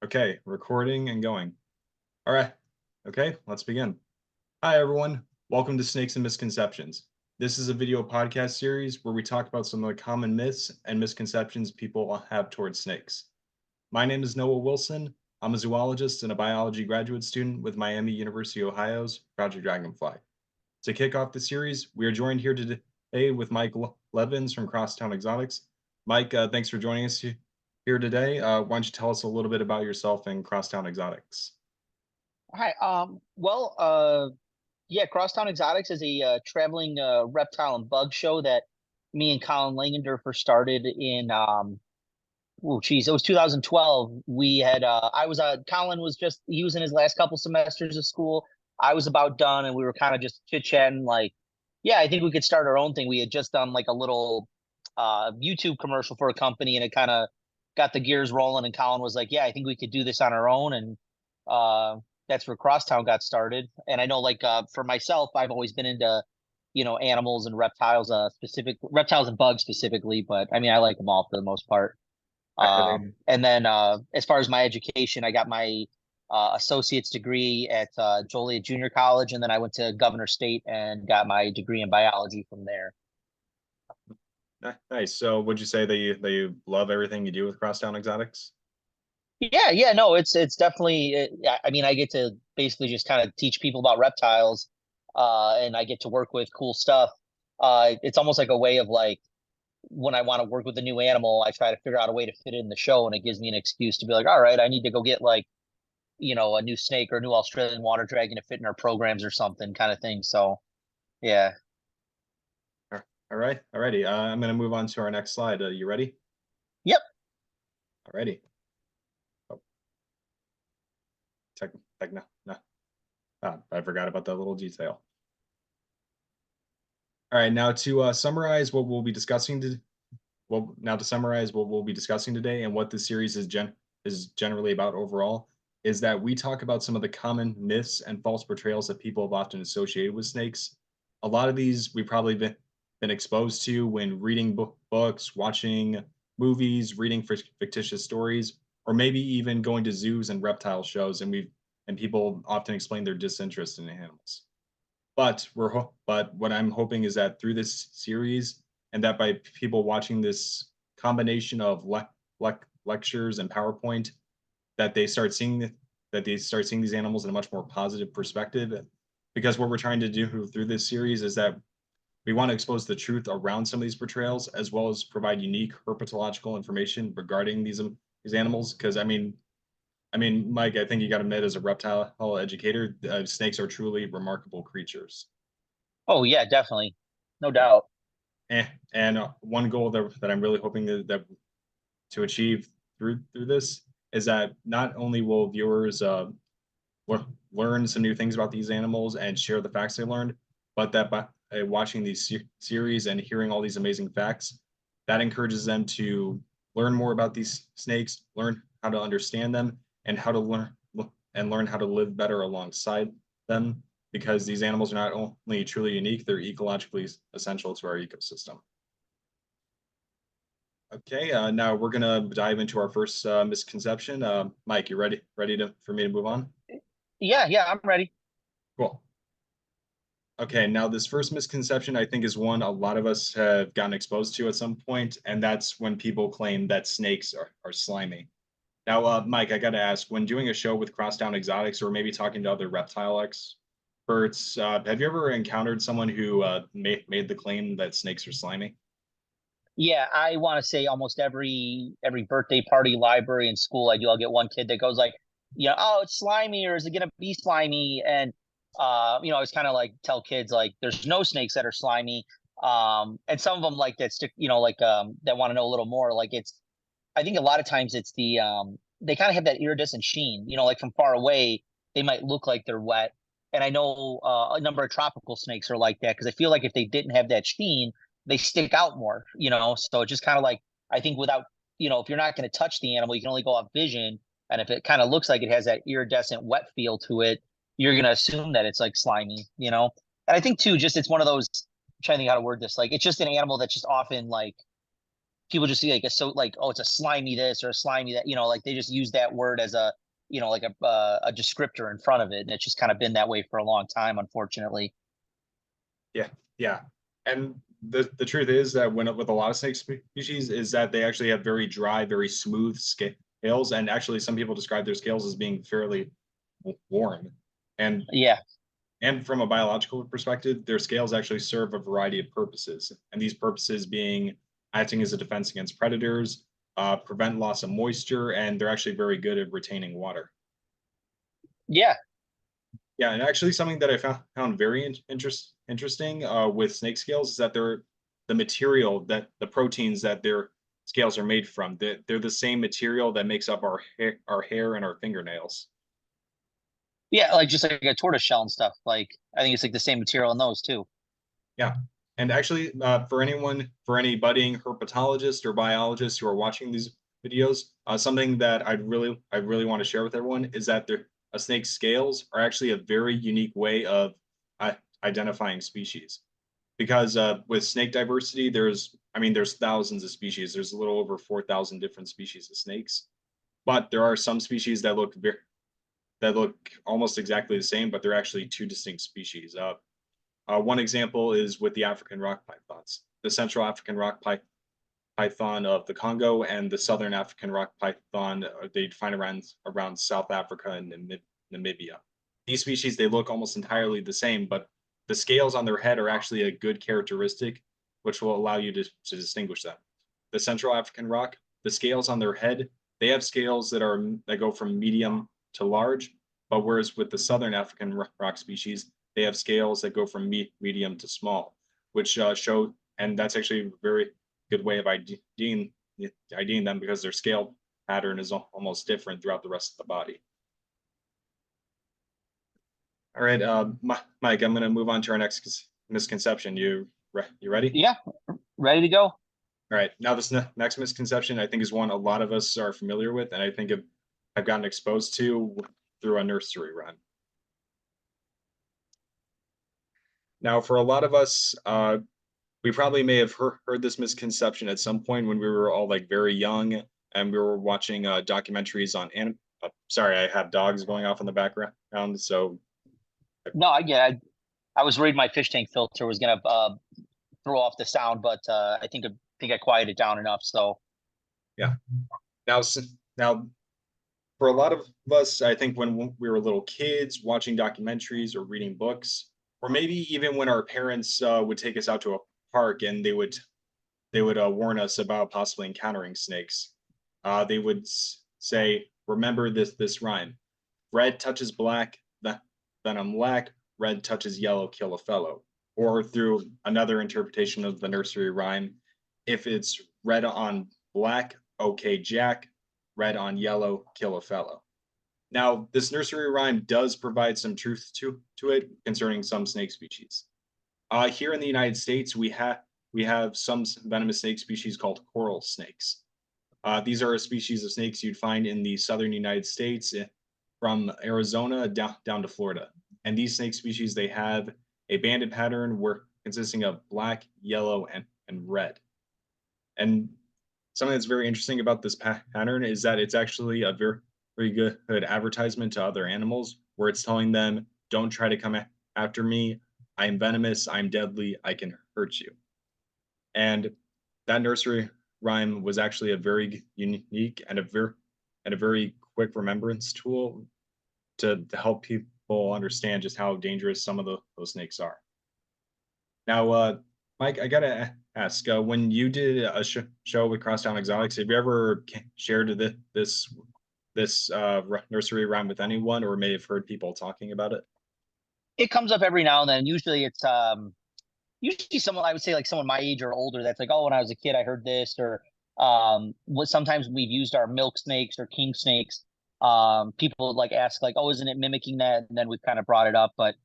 Okay, recording and going. All right. Okay, let's begin. Hi, everyone. Welcome to Snakes and Misconceptions. This is a video podcast series where we talk about some of the common myths and misconceptions people have towards snakes. My name is Noah Wilson. I'm a zoologist and a biology graduate student with Miami University, Ohio's Project Dragonfly. To kick off the series, we are joined here today with Mike Levins from Crosstown Exotics. Mike, thanks for joining us here today. Why don't you tell us a little bit about yourself and Crosstown Exotics? Hi. Yeah, Crosstown Exotics is a traveling reptile and bug show that me and Colin Langender first started in it was 2012. We had Colin was just he was in his last couple semesters of school. I was about done, and we were kind of just chit-chatting like, yeah, I think we could start our own thing. We had just done like a little YouTube commercial for a company, and it kind of got the gears rolling, and Colin was like, yeah, I think we could do this on our own, and uh that's where Crosstown got started. And I know, like, for myself, I've always been into animals and reptiles, specific reptiles and bugs specifically, but I mean, I like them all for the most part. I think And then as far as my education, I got my associate's degree at Joliet Junior College, and then I went to Governor State and got my degree in biology from there. nice. So, would you say that you love everything you do with Crosstown Exotics? Yeah, no, it's definitely. I mean, I get to basically just kind of teach people about reptiles, and I get to work with cool stuff. It's almost like a way of like when I want to work with a new animal, I try to figure out a way to fit it in the show, and it gives me an excuse to be like, all right, I need to go get like a new snake or a new Australian water dragon to fit in our programs or something, kind of thing. So yeah, All right, alrighty. I'm going to move on to our next slide. You ready? yep. Alrighty. Oh, no. I forgot about that little detail. All right, now to summarize what we'll be discussing today and what this series is generally about overall is that we talk about some of the common myths and false portrayals that people have often associated with snakes. A lot of these we've probably been exposed to when reading books, watching movies, reading fictitious stories, or maybe even going to zoos and reptile shows, and people often explain their disinterest in animals. But what I'm hoping is that through this series, and that by people watching this combination of lectures and PowerPoint, that they start seeing these animals in a much more positive perspective. Because what we're trying to do through this series is that we want to expose the truth around some of these portrayals, as well as provide unique herpetological information regarding these animals. Because Mike, I think you got to admit, as a reptile educator, snakes are truly remarkable creatures. Oh yeah, definitely, no Yeah. doubt. And one goal that I'm really hoping that to achieve through this is that not only will viewers learn some new things about these animals and share the facts they learned, but that by watching these series and hearing all these amazing facts, that encourages them to learn more about these snakes, learn how to understand them, and how to learn how to live better alongside them, because these animals are not only truly unique, they're ecologically essential to our ecosystem. Okay, now we're gonna dive into our first misconception. Mike, you ready for me to move on? Yeah, I'm ready. Cool. Okay, now this first misconception I think is one a lot of us have gotten exposed to at some point, and that's when people claim that snakes are slimy. Now, Mike, I got to ask, when doing a show with Crosstown Exotics or maybe talking to other reptile experts, have you ever encountered someone who made the claim that snakes are slimy? Yeah, I want to say almost every birthday party, library, and school I do, I'll get one kid that goes like, oh, it's slimy, or is it gonna be slimy? And I was kind of like tell kids like there's no snakes that are slimy. And some of them like that stick, that want to know a little more. Like I think a lot of times it's they kind of have that iridescent sheen, like from far away, they might look like they're wet. And I know a number of tropical snakes are like that because I feel like if they didn't have that sheen, they stick out more, So it's just kind of like I think without, if you're not going to touch the animal, you can only go off vision. And if it kind of looks like it has that iridescent wet feel to it, you're going to assume that it's like slimy. And I think too, just it's one of those, I'm trying to think how to word this. Like it's just an animal that's just often like people just see like a so like, oh, it's a slimy this or a slimy that, like they just use that word as a, like a descriptor in front of it, and it's just kind of been that way for a long time, unfortunately. Yeah, yeah. And the truth is that when with a lot of snake species is that they actually have very dry, very smooth scales, and actually some people describe their scales as being fairly warm. And Yeah. and from a biological perspective, their scales actually serve a variety of purposes, and these purposes being acting as a defense against predators, prevent loss of moisture, and they're actually very good at retaining water. Yeah. Yeah, and actually something that I found very interesting with snake scales is that they're the material that the proteins that their scales are made from. They're the same material that makes up our hair and our fingernails. Yeah, like just like a tortoise shell and stuff. Like I think it's like the same material in those too. Yeah, and actually, for any budding herpetologist or biologist who are watching these videos, something that I really want to share with everyone is that a snake's scales are actually a very unique way of uh, identifying species. Because with snake diversity, there's thousands of species. There's a little over 4,000 different species of snakes, but there are some species that look almost exactly the same, but they're actually two distinct species. One example is with the African rock pythons. The Central African rock python of the Congo and the Southern African rock python they find around South Africa and Namibia. These species they look almost entirely the same, but the scales on their head are actually a good characteristic, which will allow you to distinguish them. The Central African rock, the scales on their head, they have scales that go from medium to large, but whereas with the Southern African rock species, they have scales that go from medium to small, which show, and that's actually a very good way of IDing them because their scale pattern is almost different throughout the rest of the body. All right, Mike, I'm going to move on to our next misconception. You ready? Yeah, ready to go. All right. Now, this next misconception, I think, is one a lot of us are familiar with, and I think I've gotten exposed to through a nursery rhyme. Now, for a lot of us, we probably may have heard this misconception at some point when we were all like very young and we were watching documentaries on sorry, I have dogs going off in the background, so No, I was worried my fish tank filter was gonna throw off the sound, but I think I quieted down enough. So yeah. Now, now for a lot of us, I think when we were little kids watching documentaries or reading books, or maybe even when our parents would take us out to a park and they would warn us about possibly encountering snakes. They would say, "Remember this rhyme: red touches black, then I'm black. Red touches yellow, kill a fellow." Or through another interpretation of the nursery rhyme, if it's red on black, okay, Jack. Red on yellow, kill a fellow. Now, this nursery rhyme does provide some truth to it concerning some snake species. Here in the United States, we have some venomous snake species called coral snakes. These are a species of snakes you'd find in the southern United States from Arizona down to Florida. And these snake species, they have a banded pattern where consisting of black, yellow, and red. And something that's very interesting about this pattern is that it's actually a very good advertisement to other animals where it's telling them, don't try to come after me. I'm venomous. I'm deadly. I can hurt you. And that nursery rhyme was actually a very unique and a very quick remembrance tool to help people understand just how dangerous some of those snakes are. Now, Mike, I gotta ask, when you did a show with Crosstown Exotics, have you ever shared this nursery rhyme with anyone, or may have heard people talking about it? it comes up every now and then. Usually it's usually someone, I would say like someone my age or older, that's like, oh, when I was a kid I heard this, or what sometimes we've used our milk snakes or king snakes. People like ask like, oh, isn't it mimicking that? And then we've kind of brought it up, but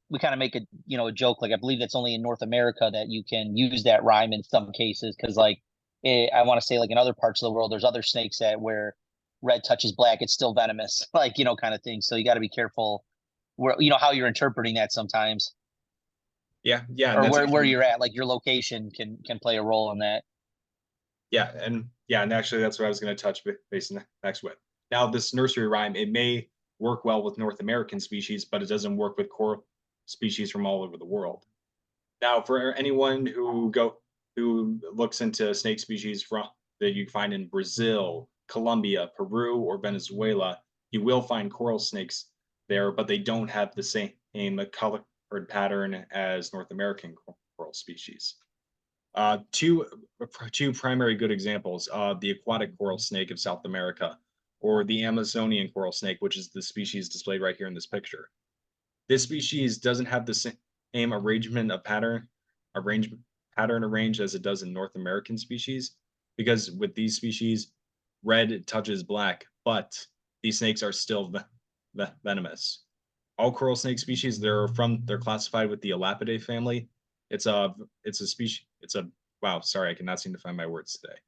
we kind of make a joke, like I believe it's only in North America that you can use that rhyme in some cases, because like I want to say like in other parts of the world there's other snakes that where red touches black it's still venomous, like kind of thing. So you got to be careful where how you're interpreting that sometimes, Yeah, and or that's where actually you're at, like your location can play a role in that. and actually that's what I was going to touch base next with. Now, this nursery rhyme, it may work well with North American species, but it doesn't work with coral species from all over the world. Now, for anyone who looks into snake species from that you find in Brazil, Colombia, Peru, or Venezuela, you will find coral snakes there, but they don't have the same colored pattern as North American coral species. Two primary good examples: the aquatic coral snake of South America, or the Amazonian coral snake, which is the species displayed right here in this picture. This species doesn't have the same arrangement of pattern arranged as it does in North American species, because with these species, red touches black, but these snakes are still venomous. All coral snake species they're classified with the Elapidae family. It's a species. It's a wow. Sorry, I cannot seem to find my words today.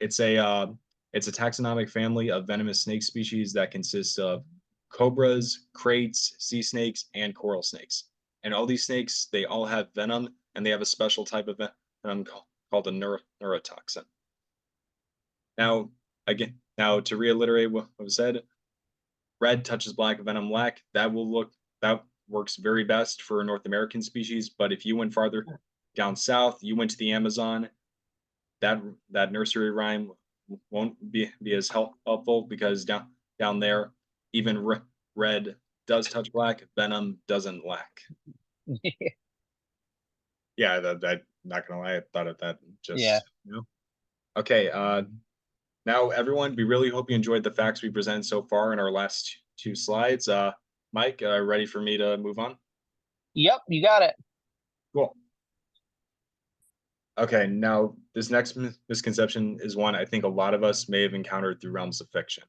It's a uh, it's a taxonomic family of venomous snake species that consists of cobras, kraits, sea snakes, and coral snakes. And all these snakes, they all have venom, and they have a special type of venom called a neurotoxin. Now, now to reiterate what was said, red touches black, venom black. That works very best for North American species. But if you went farther down south, you went to the Amazon, that nursery rhyme won't be as helpful, because down there, even red does touch black, venom doesn't lack. Yeah, that not gonna lie, I thought of that Yeah. just Okay, now everyone, we really hope you enjoyed the facts we presented so far in our last two slides. Mike, ready for me to move on? Yep, you got it. Cool. Okay, now this next misconception is one I think a lot of us may have encountered through realms of fiction.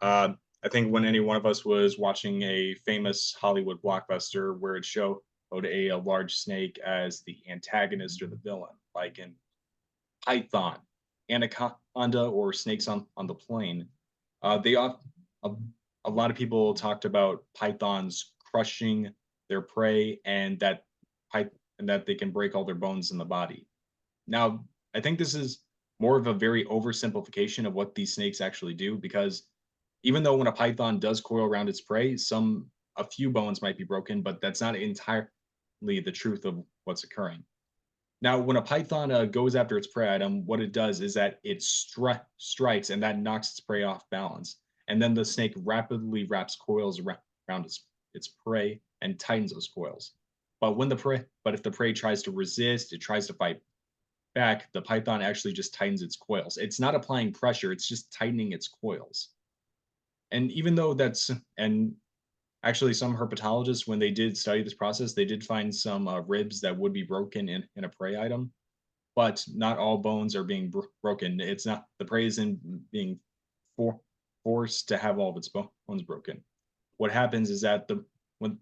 I think when any one of us was watching a famous Hollywood blockbuster where it showed a large snake as the antagonist or the villain, like in Python, Anaconda, or Snakes on the Plane, they a, a lot of people talked about pythons crushing their prey, and that they can break all their bones in the body. Now, I think this is more of a very oversimplification of what these snakes actually do, because even though when a python does coil around its prey, a few bones might be broken, but that's not entirely the truth of what's occurring. Now, when a python goes after its prey item, what it does is that it strikes, and that knocks its prey off balance. And then the snake rapidly wraps coils around its prey and tightens those coils. But if the prey tries to resist, it tries to fight back, the python actually just tightens its coils. It's not applying pressure, it's just tightening its coils. And even though and actually some herpetologists, when they did study this process, they did find some ribs that would be broken in a prey item, but not all bones are being broken. It's not, the prey isn't being forced to have all of its bones broken. What happens is that when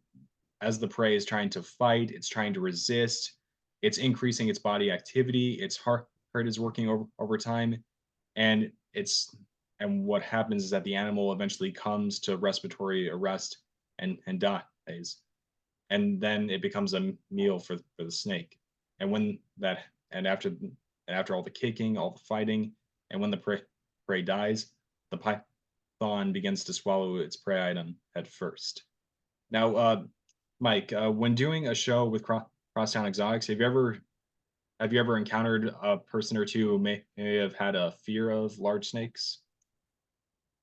as the prey is trying to fight, it's trying to resist, it's increasing its body activity, its heart is working over time, and what happens is that the animal eventually comes to respiratory arrest and dies, and then it becomes a meal for the snake. And when that and after all the kicking, all the fighting, and when the prey dies, the python begins to swallow its prey item at first. Now, Mike, when doing a show with Crosstown Exotics, have you ever encountered a person or two who may have had a fear of large snakes?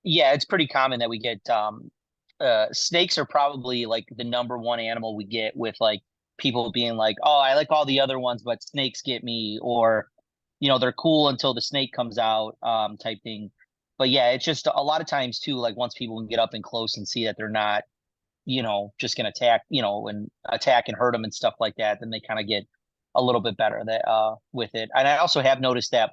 Yeah, it's pretty common that we get snakes are probably like the number one animal we get with like people being like, "Oh, I like all the other ones, but snakes get me," or they're cool until the snake comes out, type thing. But yeah, it's just a lot of times too, like once people can get up and close and see that they're not, just gonna attack, and attack and hurt them and stuff like that, then they kind of get a little bit better that with it. And I also have noticed that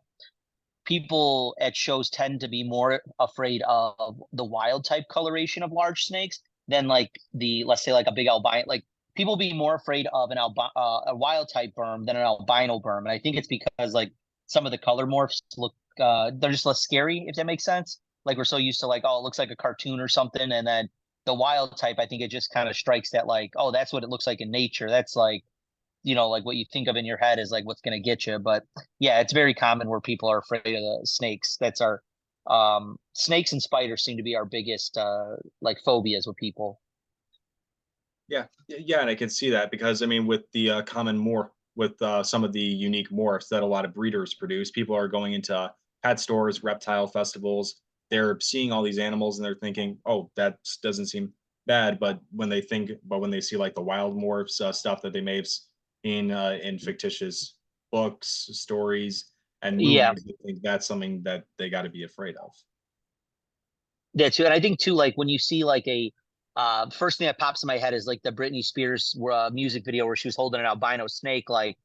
people at shows tend to be more afraid of the wild type coloration of large snakes than like the, let's say, like a big albino. Like people be more afraid of a wild type berm than an albino berm, and I think it's because like some of the color morphs look they're just less scary, if that makes sense. Like we're so used to like, oh, it looks like a cartoon or something, and then the wild type, I think it just kind of strikes that like, oh, that's what it looks like in nature. That's like like what you think of in your head is like what's going to get you. But yeah, it's very common where people are afraid of the snakes. That's our snakes and spiders seem to be our biggest like phobias with people. Yeah, yeah, and I can see that because I mean, with the common with some of the unique morphs that a lot of breeders produce, people are going into pet stores, reptile festivals. They're seeing all these animals and they're thinking, "Oh, that doesn't seem bad." But when they see like the wild morphs stuff that they may have seen in fictitious books, stories, and Yeah, movies, they think that's something that they got to be afraid of. that too. And I think too, like when you see like a first thing that pops in my head is like the Britney Spears music video where she was holding an albino snake. Like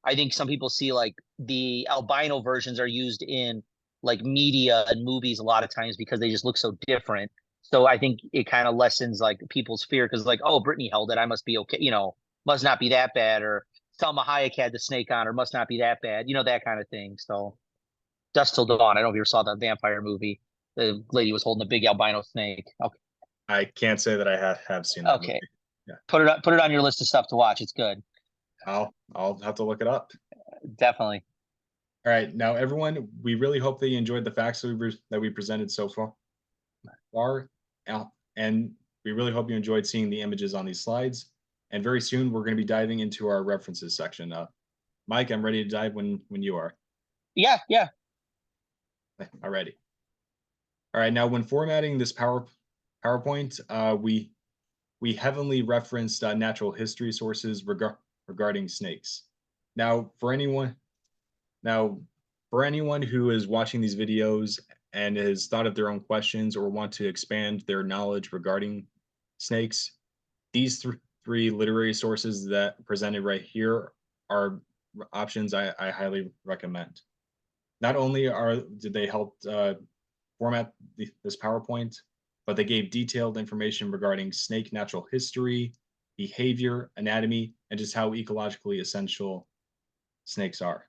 I think some people see like the albino versions are used in like media and movies a lot of times because they just look so different. So I think it kind of lessens like people's fear because like, oh, Britney held it, I must be okay, must not be that bad, or Selma Hayek had the snake on her, must not be that bad, that kind of thing. So Dust Till Dawn. I don't know if you ever saw that vampire movie. The lady was holding a big albino snake. Okay, I can't say that I have seen that movie. okay. Yeah, Put it on your list of stuff to watch. It's good. I'll have to look it up. Definitely. All right, now everyone, we really hope that you enjoyed the facts that we presented so far, and we really hope you enjoyed seeing the images on these slides. And very soon, we're going to be diving into our references section. Mike, I'm ready to dive when you are. Yeah, yeah. Alrighty. All right, now when formatting this PowerPoint, we heavily referenced natural history sources regarding snakes. Now, Now, for anyone who is watching these videos and has thought of their own questions or want to expand their knowledge regarding snakes, these three literary sources that presented right here are options I highly recommend. Not only did they help format this PowerPoint, but they gave detailed information regarding snake natural history, behavior, anatomy, and just how ecologically essential snakes are.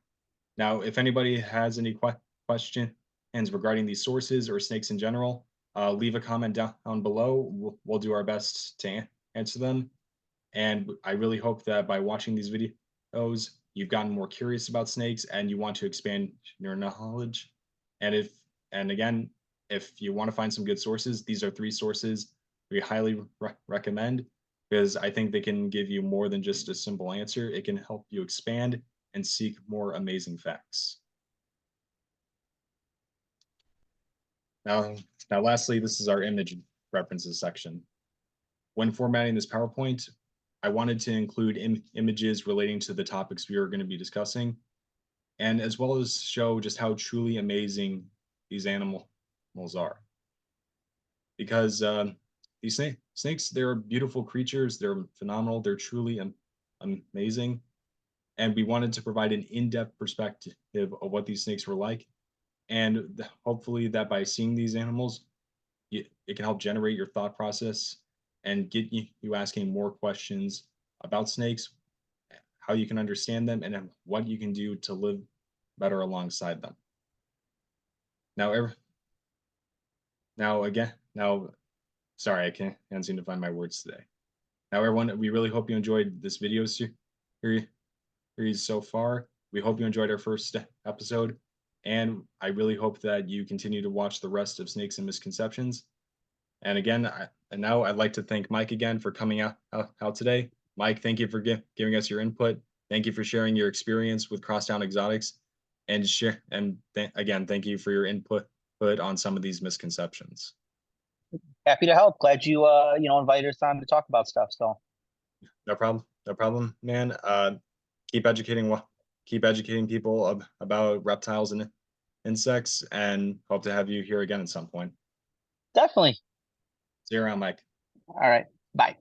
Now, if anybody has any questions regarding these sources or snakes in general, leave a comment down below. We'll do our best to answer them. And I really hope that by watching these videos, you've gotten more curious about snakes and you want to expand your knowledge. And again, if you want to find some good sources, these are three sources we highly recommend because I think they can give you more than just a simple answer. It can help you expand and seek more amazing facts. Now, lastly, this is our image references section. When formatting this PowerPoint, I wanted to include images relating to the topics we are going to be discussing, and as well as show just how truly amazing these animals are. Because these snakes, they're beautiful creatures, they're phenomenal, they're truly amazing, and we wanted to provide an in-depth perspective of what these snakes were like, and hopefully that by seeing these animals, it can help generate your thought process and get you asking more questions about snakes, how you can understand them, and what you can do to live better alongside them. Now, sorry, I can't seem to find my words today. Now, everyone, we really hope you enjoyed this video series so far. We hope you enjoyed our first episode, and I really hope that you continue to watch the rest of Snakes and Misconceptions. And again, now I'd like to thank Mike again for coming out today. Mike, thank you for giving us your input. Thank you for sharing your experience with Crosstown Exotics, and again, thank you for your input on some of these misconceptions. Happy to help. Glad you invited us on to talk about stuff. So No problem, man. Keep educating people about reptiles and insects, and hope to have you here again at some point. definitely. See you around, Mike. All right. Bye.